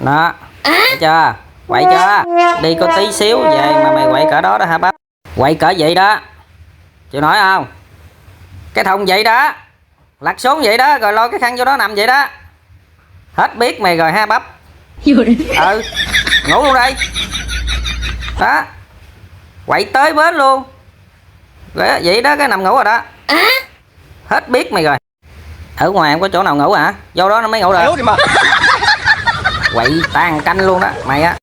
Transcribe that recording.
Đó, thấy chưa? Quậy chưa? Đi có tí xíu về mà mày quậy cỡ đó đó hả bắp? Quậy cỡ vậy đó, chịu nổi không? Cái thùng vậy đó, lật xuống vậy đó, rồi lôi cái khăn vô đó nằm vậy đó. Hết biết mày rồi ha bắp. Ừ, ngủ luôn đây. Đó, quậy tới bến luôn. Rồi vậy đó, cái nằm ngủ rồi đó. Hết biết mày rồi. Ở ngoài không có chỗ nào ngủ hả? Vô đó nó mới ngủ được. Quậy tan canh luôn đó mày á.